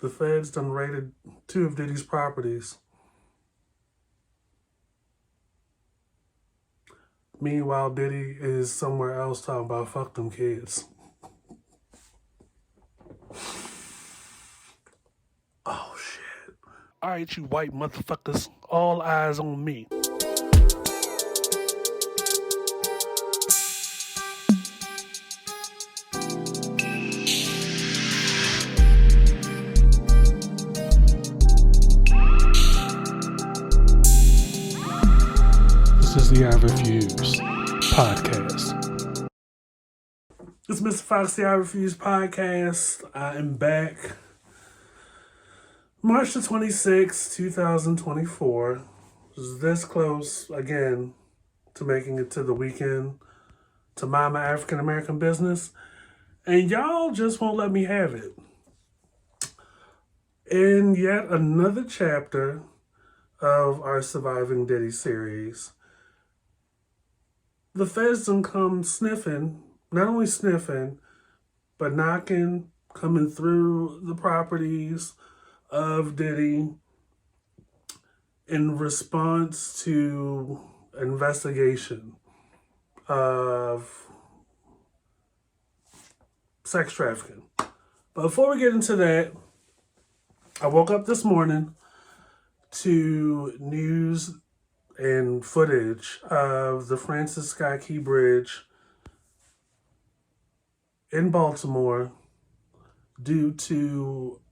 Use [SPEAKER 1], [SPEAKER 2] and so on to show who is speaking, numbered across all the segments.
[SPEAKER 1] The feds done raided 2 of Diddy's properties. Meanwhile, Diddy is somewhere else talking about fuck them kids. Oh, shit. All right, you white motherfuckers, all eyes on me. This is the I Refuse podcast. It's Mr. Fox, the I Refuse podcast. I am back. March the 26th, 2024. This close, again, to making it to the weekend, to mind my African American business. And y'all just won't let me have it. In yet another chapter of our Surviving Diddy series, the feds done come sniffing, not only sniffing, but knocking, coming through the properties of Diddy in response to investigation of sex trafficking. But before we get into that, I woke up this morning to news and footage of the Francis Scott Key Bridge in Baltimore due to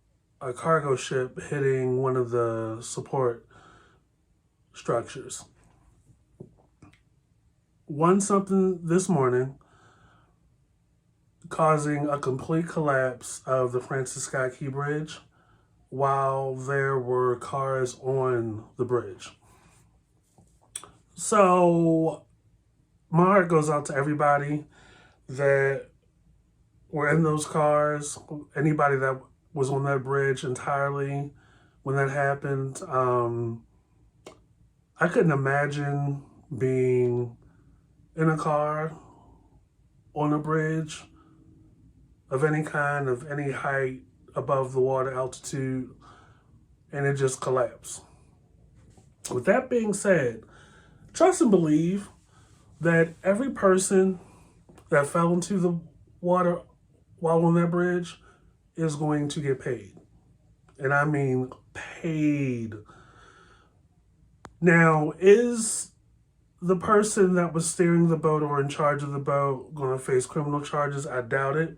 [SPEAKER 1] a cargo ship hitting one of the support structures. Something this morning, causing a complete collapse of the Francis Scott Key Bridge while there were cars on the bridge. So my heart goes out to everybody that were in those cars, anybody that was on that bridge entirely when that happened. I couldn't imagine being in a car on a bridge of any kind, of any height above the water altitude, and it just collapsed. With that being said, trust and believe that every person that fell into the water while on that bridge is going to get paid. And I mean paid. Now, is the person that was steering the boat or in charge of the boat going to face criminal charges? I doubt it.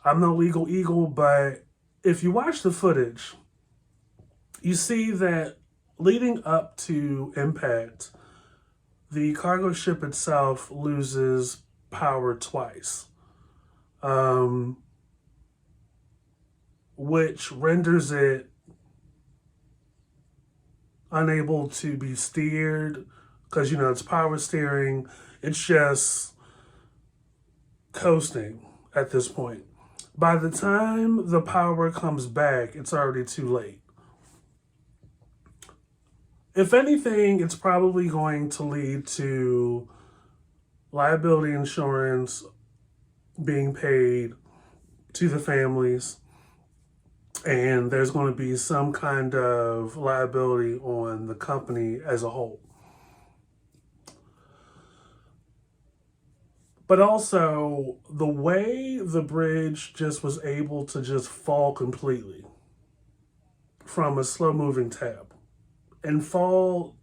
[SPEAKER 1] I'm no legal eagle, but if you watch the footage, you see that leading up to impact, the cargo ship itself loses power twice, which renders it unable to be steered because, it's power steering. It's just coasting at this point. By the time the power comes back, it's already too late. If anything, it's probably going to lead to liability insurance being paid to the families, and there's going to be some kind of liability on the company as a whole. But also, the way the bridge just was able to just fall completely from a slow-moving tab and fall,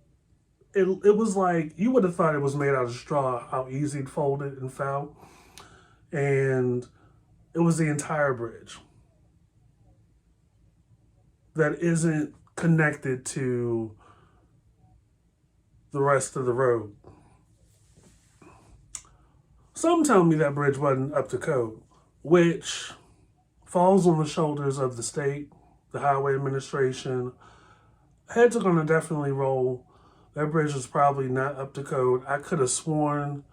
[SPEAKER 1] it was like, you would have thought it was made out of straw, how easy it folded and fell. And it was the entire bridge that isn't connected to the rest of the road. Some tell me that bridge wasn't up to code, which falls on the shoulders of the state, the highway administration. Heads are going to definitely roll. That bridge was probably not up to code. I could have sworn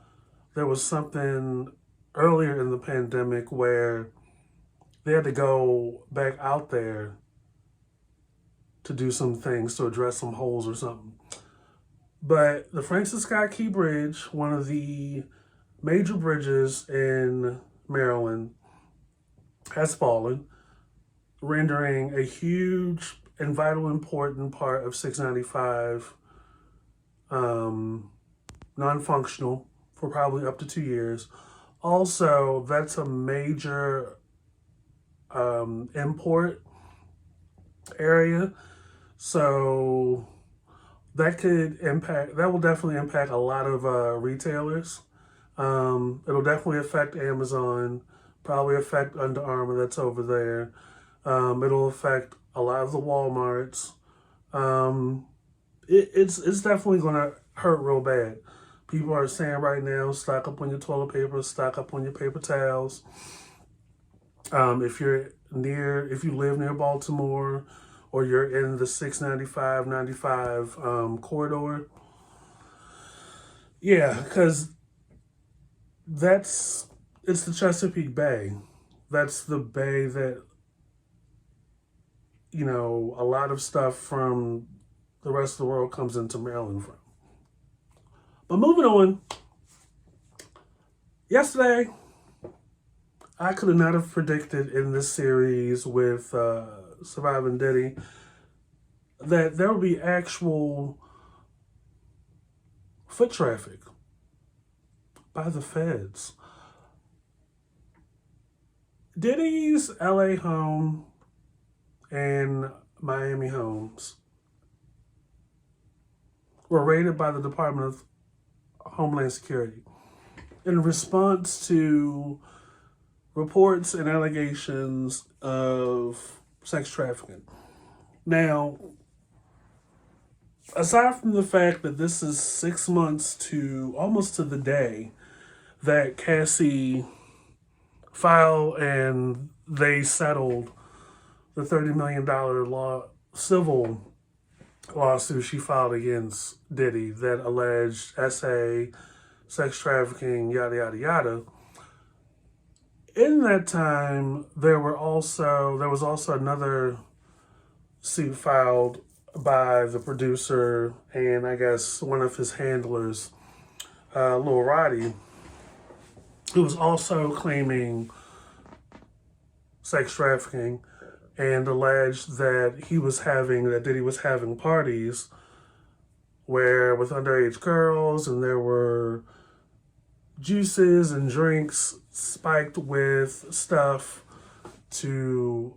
[SPEAKER 1] there was something earlier in the pandemic where they had to go back out there to do some things, to address some holes or something. But the Francis Scott Key Bridge, one of the major bridges in Maryland, has fallen. rendering a huge and vital important part of 695 non-functional for probably up to 2 years. Also, that's a major import area. So that will definitely impact a lot of retailers. It'll definitely affect Amazon, probably affect Under Armour that's over there. It'll affect a lot of the Walmarts. It's definitely going to hurt real bad. People are saying right now, stock up on your toilet paper, stock up on your paper towels. If you live near Baltimore, or you're in the 695 corridor, yeah, because it's the Chesapeake Bay. That's the bay that, a lot of stuff from the rest of the world comes into Maryland from. But moving on, yesterday, I could not have predicted in this series with Surviving Diddy that there would be actual foot traffic by the feds. Diddy's LA home and Miami homes were raided by the Department of Homeland Security in response to reports and allegations of sex trafficking. Now, aside from the fact that this is 6 months to almost to the day that Cassie filed and they settled the $30 million civil lawsuit she filed against Diddy that alleged SA, sex trafficking, yada, yada, yada. In that time, there was also another suit filed by the producer and I guess one of his handlers, Lil Roddy, who was also claiming sex trafficking and alleged that Diddy was having parties with underage girls, and there were juices and drinks spiked with stuff to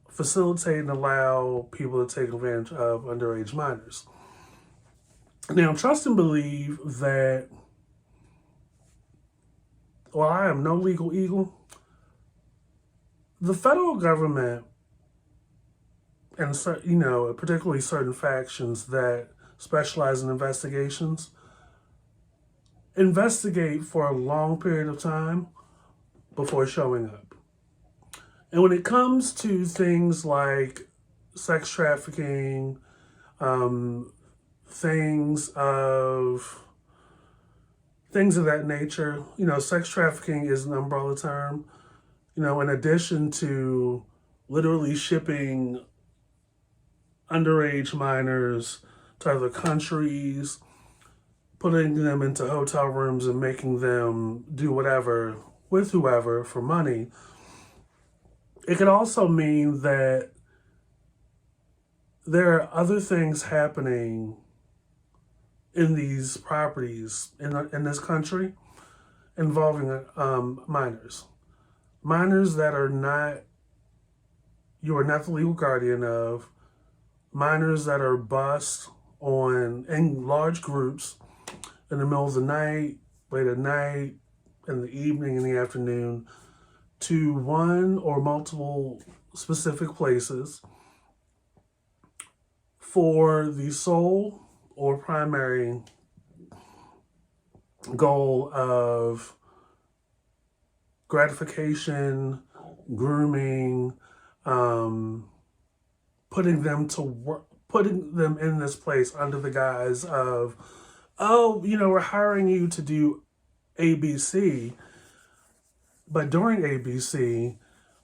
[SPEAKER 1] facilitate and allow people to take advantage of underage minors. Now, trust and believe that while I am no legal eagle, the federal government and particularly certain factions that specialize in investigations investigate for a long period of time before showing up. And when it comes to things like sex trafficking, things of that nature, sex trafficking is an umbrella term. In addition to literally shipping underage minors to other countries, putting them into hotel rooms and making them do whatever with whoever for money, it could also mean that there are other things happening in these properties in this country involving minors. Minors that you are not the legal guardian of, minors that are bussed in large groups in the middle of the night, late at night, in the evening, in the afternoon, to one or multiple specific places for the sole or primary goal of gratification, grooming, putting them in this place under the guise of, we're hiring you to do ABC. But during ABC,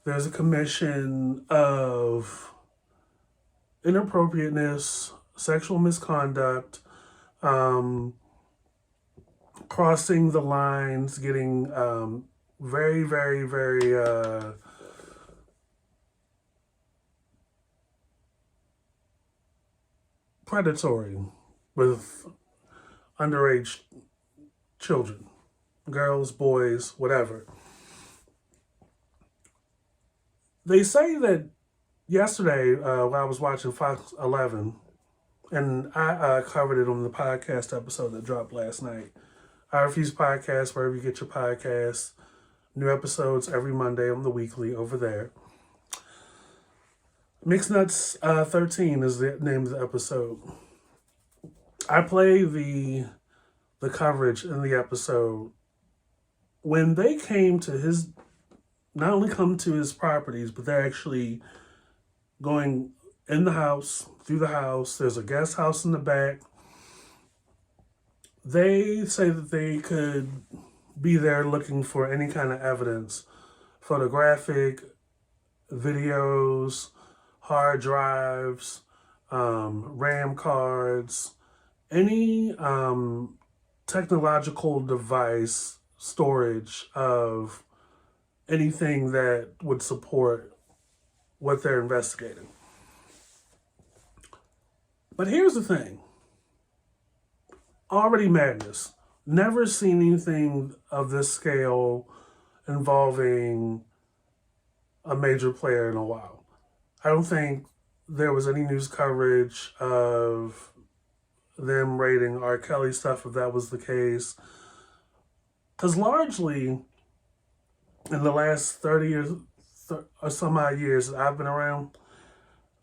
[SPEAKER 1] there's a commission of inappropriateness, sexual misconduct, crossing the lines, getting very, very, very predatory with underage children, girls, boys, whatever. They say that yesterday, while I was watching Fox 11, and I covered it on the podcast episode that dropped last night. I Refuse Podcast, wherever you get your podcasts. New episodes every Monday on the weekly over there. Mixed Nuts 13 is the name of the episode. I play the coverage in the episode when they came to his, not only come to his properties, but they're actually going in the house, through the house. There's a guest house in the back. They say that they could be there looking for any kind of evidence, photographic, videos, hard drives, RAM cards, any technological device, storage of anything that would support what they're investigating. But here's the thing. Already madness. Never seen anything of this scale involving a major player in a while. I don't think there was any news coverage of them raiding R. Kelly stuff, if that was the case. Because largely, in the last 30 years or some odd years that I've been around,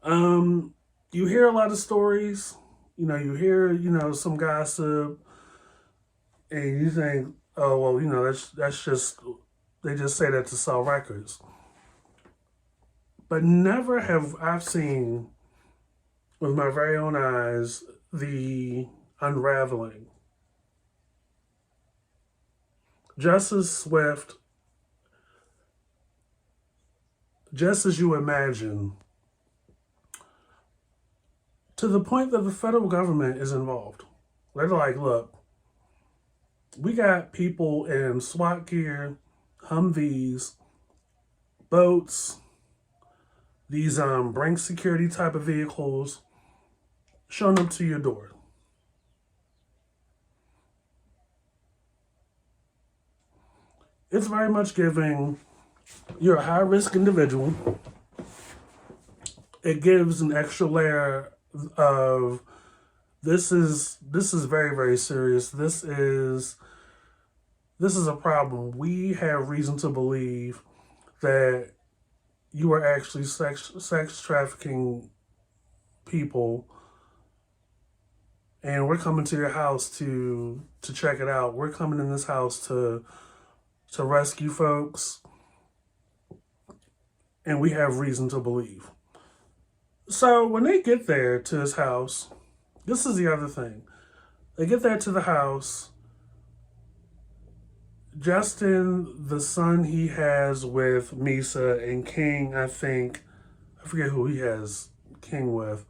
[SPEAKER 1] you hear a lot of stories. You hear, some gossip, and you think, oh, well, that's just, they just say that to sell records. But never have I seen, with my very own eyes, the unraveling. Just as swift, just as you imagine, to the point that the federal government is involved. They're like, look, we got people in SWAT gear, Humvees, boats, these Brink security type of vehicles showing up to your door. It's very much giving, you're a high-risk individual. It gives an extra layer of, this is very, very serious. This is a problem. We have reason to believe that you are actually sex trafficking people, and we're coming to your house to check it out. We're coming in this house to rescue folks, and we have reason to believe. So when they get there to his house, this is the other thing. They get there to the house. Justin, the son he has with Misa, and King, I forget who he has King with,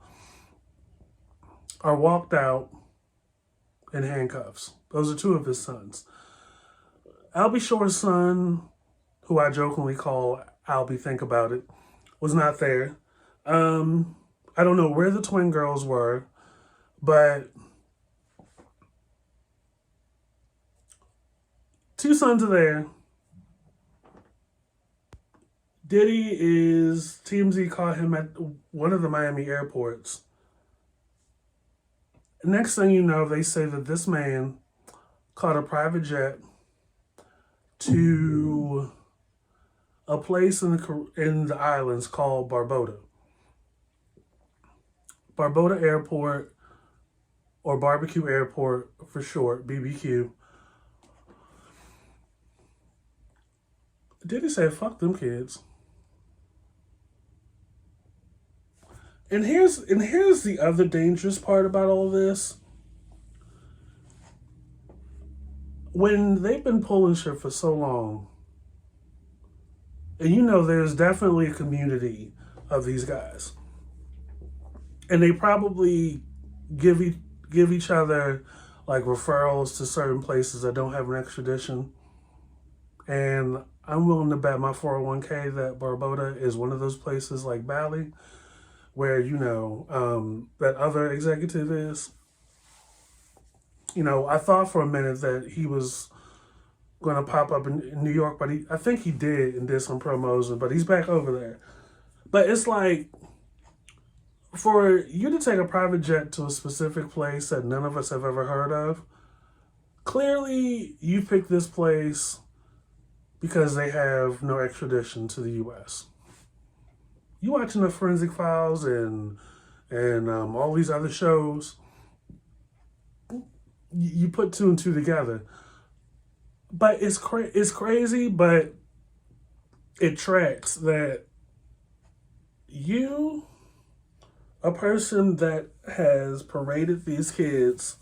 [SPEAKER 1] are walked out in handcuffs. Those are two of his sons. Albie Shore's son, who I jokingly call Albie Think About It, was not there. I don't know where the twin girls were, but two sons are there. Diddy is, TMZ caught him at one of the Miami airports. Next thing you know, they say that this man caught a private jet to a place in the islands called Barboda. Barboda Airport, or Barbecue Airport for short, BBQ. Diddy said, fuck them kids. And here's the other dangerous part about all this. When they've been pulling shit for so long, and there's definitely a community of these guys, and they probably give each other like referrals to certain places that don't have an extradition. And I'm willing to bet my 401k that Barboda is one of those places, like Bali. where, that other executive is. I thought for a minute that he was going to pop up in New York, but I think he did and did some promos, but he's back over there. But it's like, for you to take a private jet to a specific place that none of us have ever heard of, clearly you picked this place because they have no extradition to the U.S. You watching the Forensic Files and all these other shows, you put two and two together. But it's crazy, but it tracks that you, a person that has paraded these kids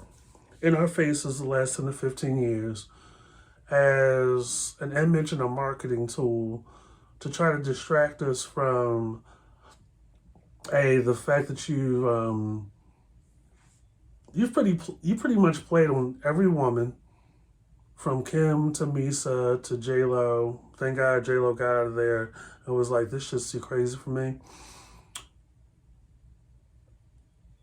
[SPEAKER 1] in our faces the last 10 to 15 years as an image and a marketing tool to try to distract us from the fact that you pretty much played on every woman, from Kim to Misa to J-Lo. Thank God J-Lo got out of there and was like, this shit's too crazy for me.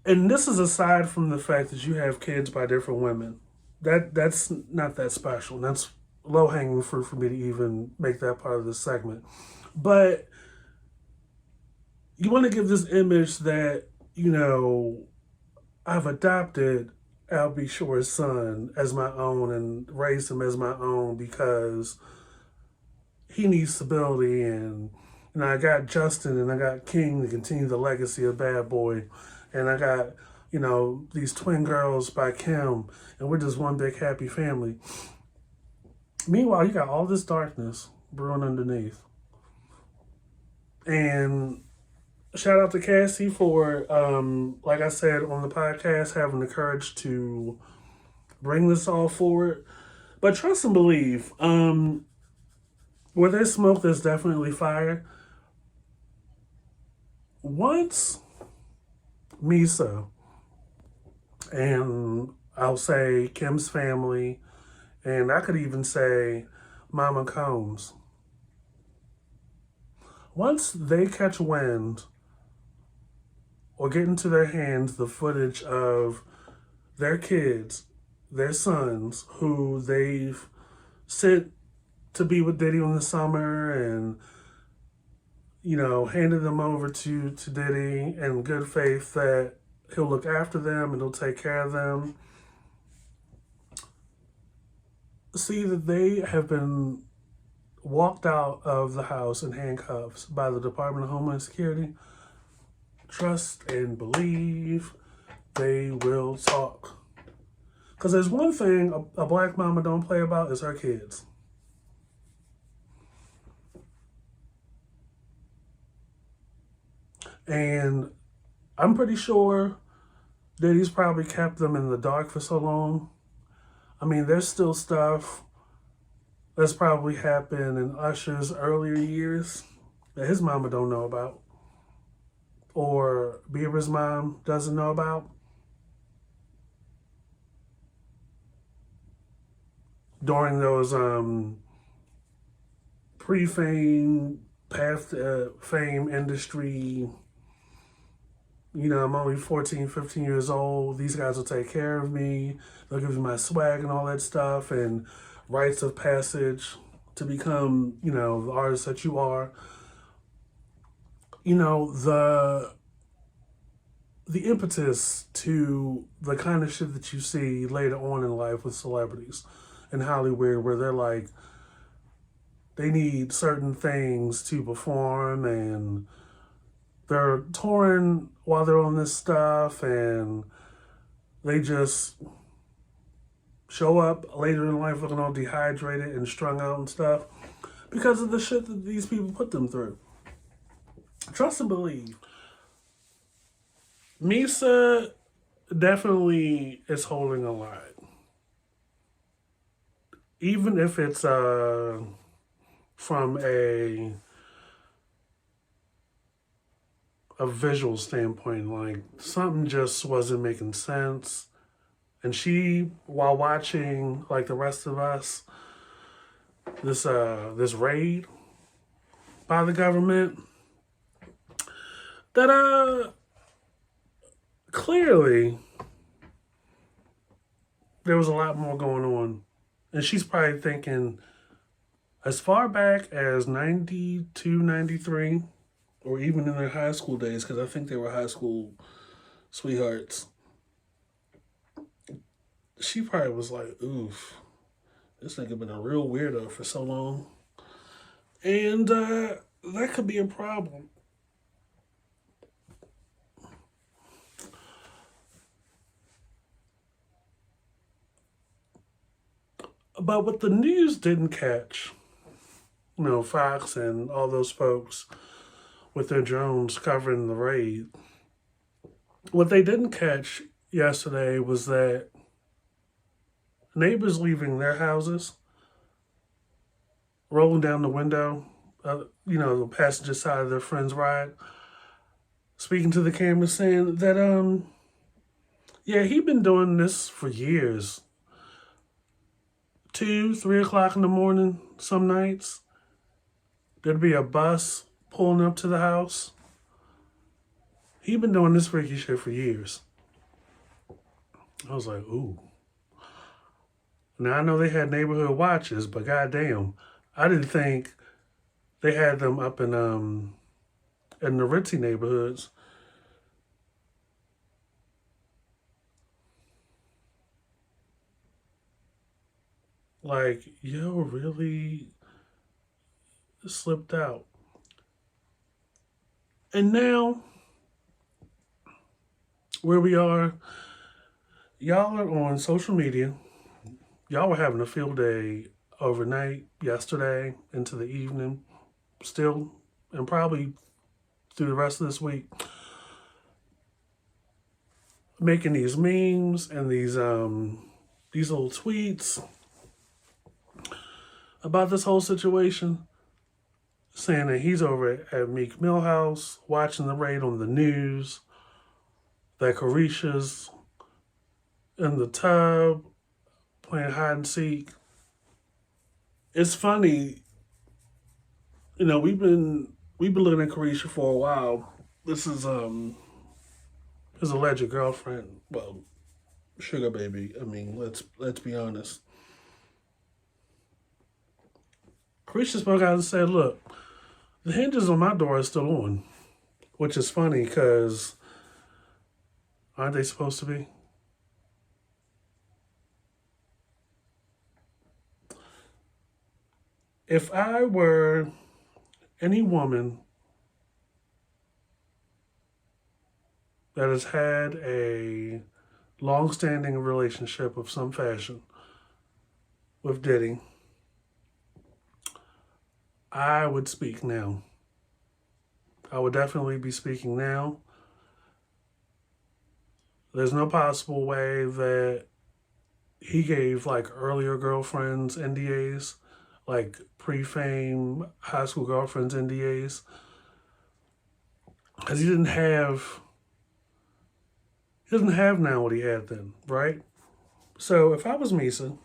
[SPEAKER 1] And this is aside from the fact that you have kids by different women. That's not that special. That's low-hanging fruit for me to even make that part of this segment. But you want to give this image that, I've adopted Al B. Shore's son as my own and raised him as my own because he needs stability, and I got Justin and I got King to continue the legacy of Bad Boy, and I got these twin girls by Kim, and we're just one big happy family. Meanwhile, you got all this darkness brewing underneath. And shout out to Cassie for, like I said on the podcast, having the courage to bring this all forward. But trust and believe, where there's smoke, there's definitely fire. Once Misa, and I'll say Kim's family, and I could even say Mama Combs, once they catch wind or get into their hands the footage of their kids, their sons, who they've sent to be with Diddy in the summer and, handed them over to Diddy in good faith that he'll look after them and he'll take care of them. See that they have been walked out of the house in handcuffs by the Department of Homeland Security. Trust and believe they will talk. Because there's one thing a black mama don't play about is her kids. And I'm pretty sure that he's probably kept them in the dark for so long. I mean, there's still stuff that's probably happened in Usher's earlier years that his mama don't know about, or Bieber's mom doesn't know about. During those pre-fame, path fame industry, I'm only 14, 15 years old. These guys will take care of me. They'll give me my swag and all that stuff, and rites of passage to become, the artist that you are. The impetus to the kind of shit that you see later on in life with celebrities in Hollywood, where they're like, they need certain things to perform, and they're touring while they're on this stuff, and they just show up later in life looking all dehydrated and strung out and stuff because of the shit that these people put them through. Trust and believe. Misa definitely is holding a lot. Even if it's from a visual standpoint, like something just wasn't making sense. And she, while watching, like the rest of us, this raid by the government, that clearly there was a lot more going on. And she's probably thinking as far back as 92, 93, or even in their high school days, because I think they were high school sweethearts, she probably was like, oof, this nigga been a real weirdo for so long. And that could be a problem. But what the news didn't catch, Fox and all those folks with their drones covering the raid, what they didn't catch yesterday was that neighbors leaving their houses, rolling down the window, the passenger side of their friend's ride, speaking to the camera saying that, yeah, he'd been doing this for years. 2, 3 o'clock in the morning, some nights, there'd be a bus pulling up to the house. He'd been doing this freaky shit for years. I was like, ooh. Now I know they had neighborhood watches, but goddamn, I didn't think they had them up in the ritzy neighborhoods. Like, yo, really slipped out. And now, where we are, y'all are on social media. Y'all were having a field day overnight, yesterday, into the evening, still, and probably through the rest of this week, making these memes and these little tweets about this whole situation, saying that he's over at Meek Millhouse watching the raid on the news, that Carisha's in the tub playing hide and seek. It's funny, we've been looking at Carisha for a while. This is his alleged girlfriend. Well, sugar baby. I mean, let's be honest. Carisha spoke out and said, "Look, the hinges on my door are still on," which is funny because aren't they supposed to be? If I were any woman that has had a long-standing relationship of some fashion with Diddy, I would speak now. I would definitely be speaking now. There's no possible way that he gave like earlier girlfriends NDAs, like pre-fame high school girlfriends NDAs, because he doesn't have now what he had then, right? So if I was Misa,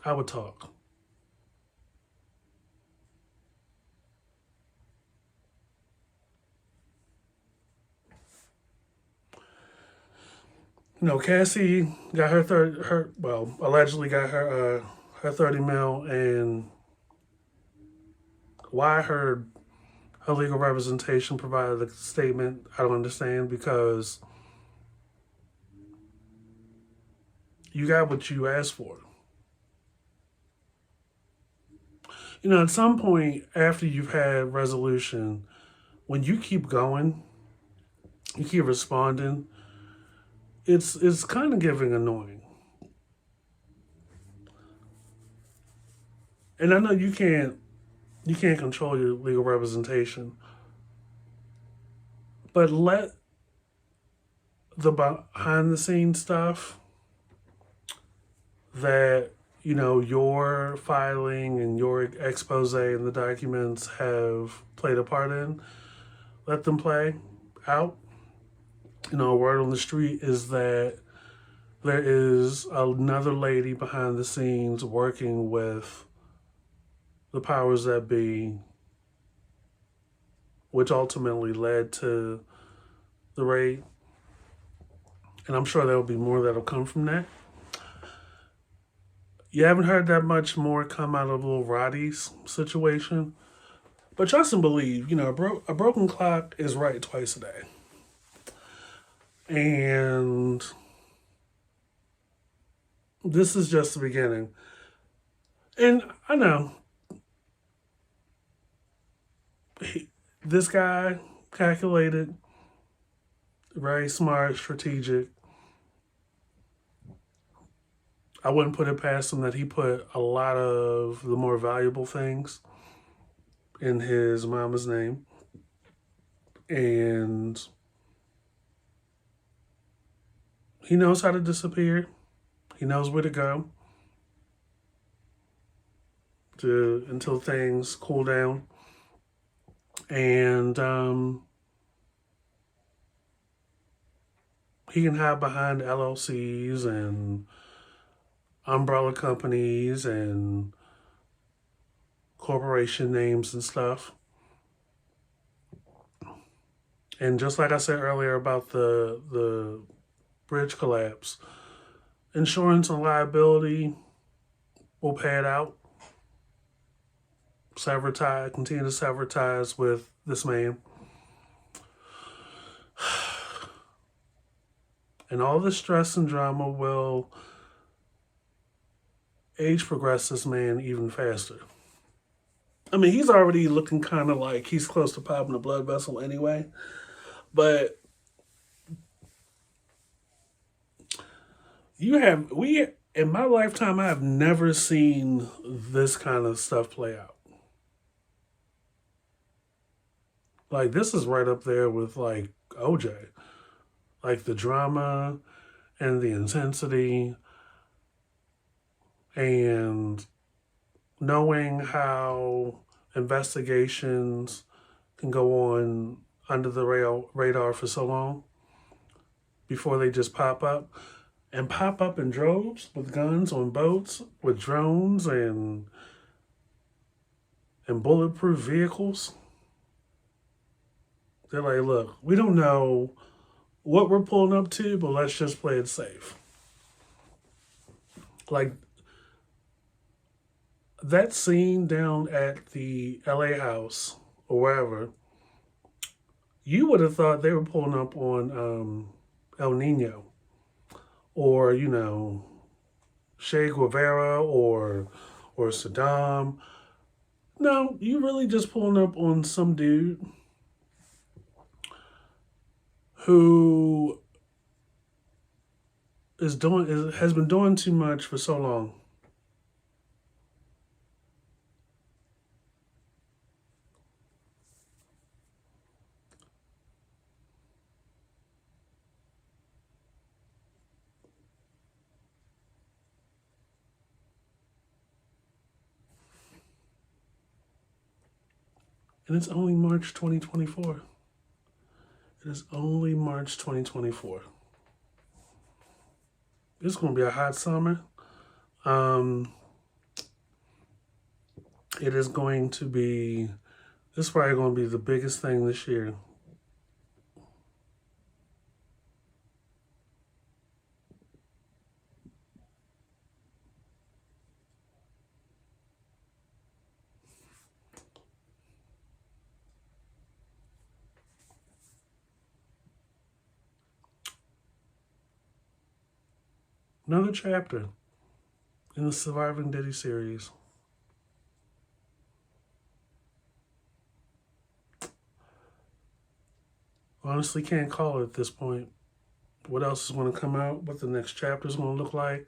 [SPEAKER 1] I would talk. Cassie got allegedly got her 30 mil, and why her legal representation provided a statement, I don't understand, because you got what you asked for. At some point after you've had resolution, when you keep going, you keep responding, it's kind of getting annoying. And I know you can't control your legal representation, but let the behind the scenes stuff that your filing and your expose and the documents have played a part in, let them play out. Word on the street is that there is another lady behind the scenes working with the powers that be which ultimately led to the raid. And I'm sure there will be more that'll come from that. You haven't heard that much more come out of Lil Roddy's situation. But trust and believe, a broken clock is right twice a day. And this is just the beginning. And I know this guy calculated, very smart, strategic. I wouldn't put it past him that he put a lot of the more valuable things in his mama's name. And he knows how to disappear. He knows where to go until things cool down. And he can hide behind LLCs and umbrella companies and corporation names and stuff. And just like I said earlier about the bridge collapse, insurance and liability will pay it out. Continue to sever ties with this man. And all the stress and drama will age progress this man even faster. I mean, he's already looking kind of like he's close to popping a blood vessel anyway. But in my lifetime, I have never seen this kind of stuff play out. Like, this is right up there with, like, OJ. Like, the drama and the intensity and knowing how investigations can go on under the radar for so long before they just pop up. And pop up in droves with guns on boats, with drones and bulletproof vehicles. They're like, look, we don't know what we're pulling up to, but let's just play it safe. Like, that scene down at the LA house or wherever, you would have thought they were pulling up on El Nino or, Che Guevara or Saddam. No, you really just pulling up on some dude who has been doing too much for so long. And it's only March 2024. It is only March 2024. It's going to be a hot summer. It is going to be, this is probably going to be the biggest thing this year. Another chapter in the Surviving Diddy series. Honestly, can't call it at this point. What else is going to come out, what the next chapter is going to look like.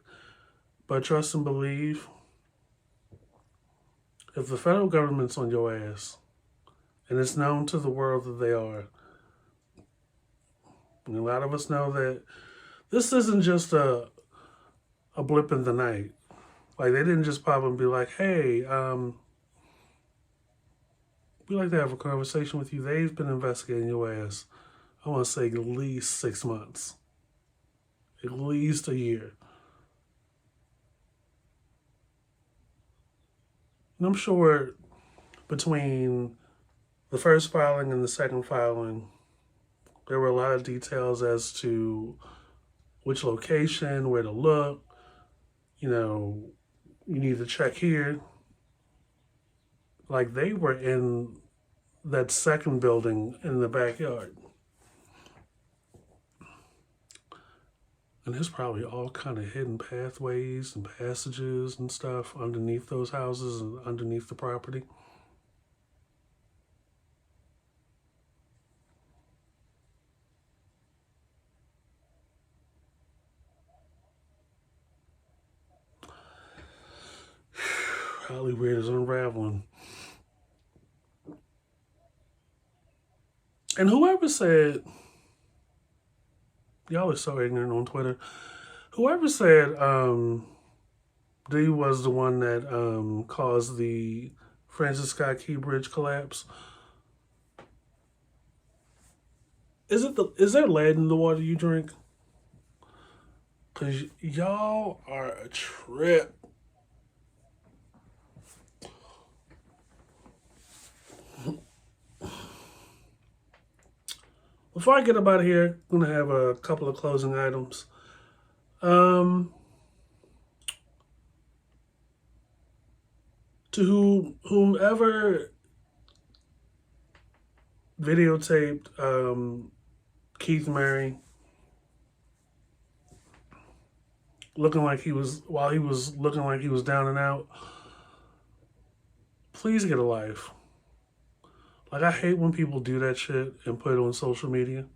[SPEAKER 1] But trust and believe, if the federal government's on your ass, and it's known to the world that they are, and a lot of us know that this isn't just a blip in the night. Like, they didn't just pop and be like, hey, we'd like to have a conversation with you. They've been investigating your ass, I want to say at least 6 months. At least a year. And I'm sure between The first filing and the second filing, there were a lot of details as to which location, where to look, you know, you need to check here. Like they were in that second building in the backyard. And there's probably all kind of hidden pathways and passages and stuff underneath those houses and underneath the property. Hollywood is unraveling. And whoever said, y'all are so ignorant on Twitter. Whoever said Diddy was the one that caused the Francis Scott Key Bridge collapse. Is there lead in the water you drink? Cause y'all are a trip. Before I get up out of here, I'm gonna have a couple of closing items. To whomever videotaped Keith Murray looking like he was while he was looking like he was down and out, please get a life. Like I hate when people do that shit and put it on social media.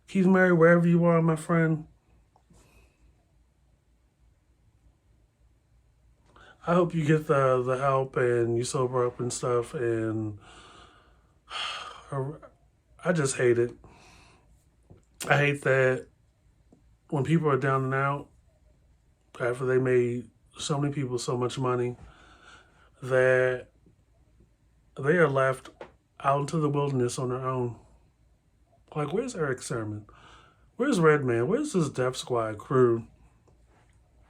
[SPEAKER 1] Keith Murray, wherever you are, my friend, I hope you get the help and you sober up and stuff. And I just hate it. I hate that when people are down and out after they made so many people so much money that they are left out into the wilderness on their own. Like, where's Eric Sermon? Where's Redman? Where's this Death Squad crew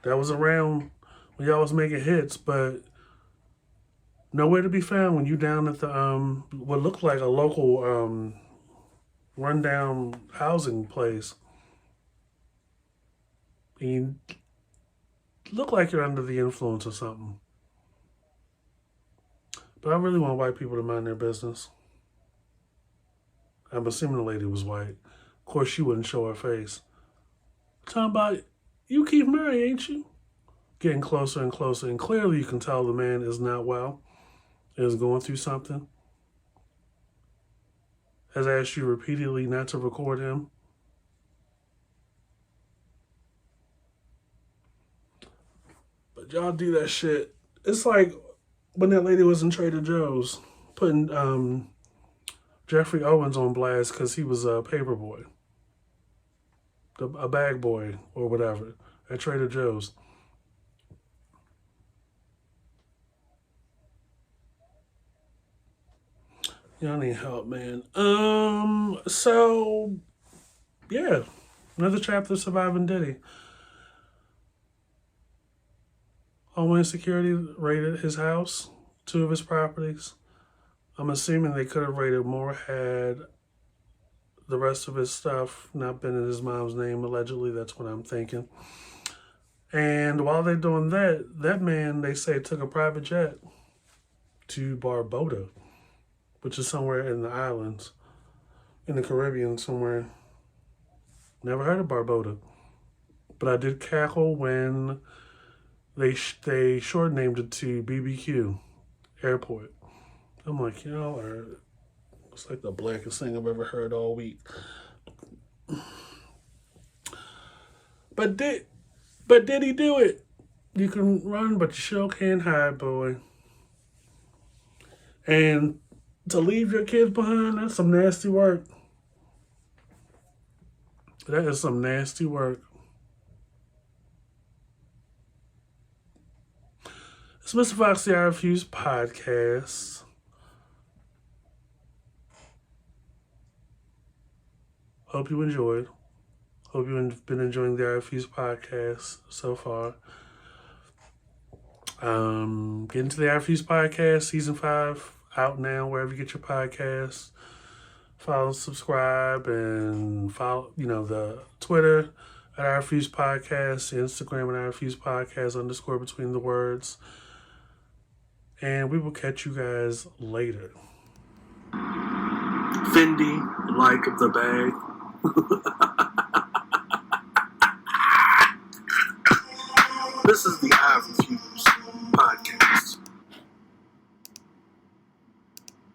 [SPEAKER 1] that was around when y'all was making hits, but nowhere to be found when you down at the what looked like a local rundown housing place. And you look like you're under the influence or something. But I really want white people to mind their business. I'm assuming the lady was white. Of course, she wouldn't show her face. Talking about, you Keith Murray, ain't you? Getting closer and closer. And clearly you can tell the man is not well. Is going through something. Has asked you repeatedly not to record him. But y'all do that shit. It's like when that lady was in Trader Joe's putting Jeffrey Owens on blast because he was a paper boy, a bag boy or whatever at Trader Joe's. Y'all need help, man. So yeah, another chapter of surviving Diddy. Homeland Security raided his house, two of his properties. I'm assuming they could have raided more had the rest of his stuff not been in his mom's name, allegedly. That's what I'm thinking. And while they're doing that, that man, they say, took a private jet to Barboda, which is somewhere in the islands, in the Caribbean somewhere. Never heard of Barboda. But I did cackle when they short named it to BBQ Airport. I'm like, y'all are, it's like the blackest thing I've ever heard all week. But did he do it? You can run, but you sure can't hide, boy. And to leave your kids behind, that's some nasty work. That is some nasty work. It's Mr. Fox, the I Refuse podcast. Hope you enjoyed. Hope you've been enjoying the I Refuse podcast so far. Getting to the I Refuse podcast, season 5 out now wherever you get your podcasts. Follow, subscribe, and follow, the Twitter at Our Fuse Podcast, the Instagram at Our Fuse Podcast _ between the words. And we will catch you guys later.
[SPEAKER 2] Fendi, like the bag. This is the Our Fuse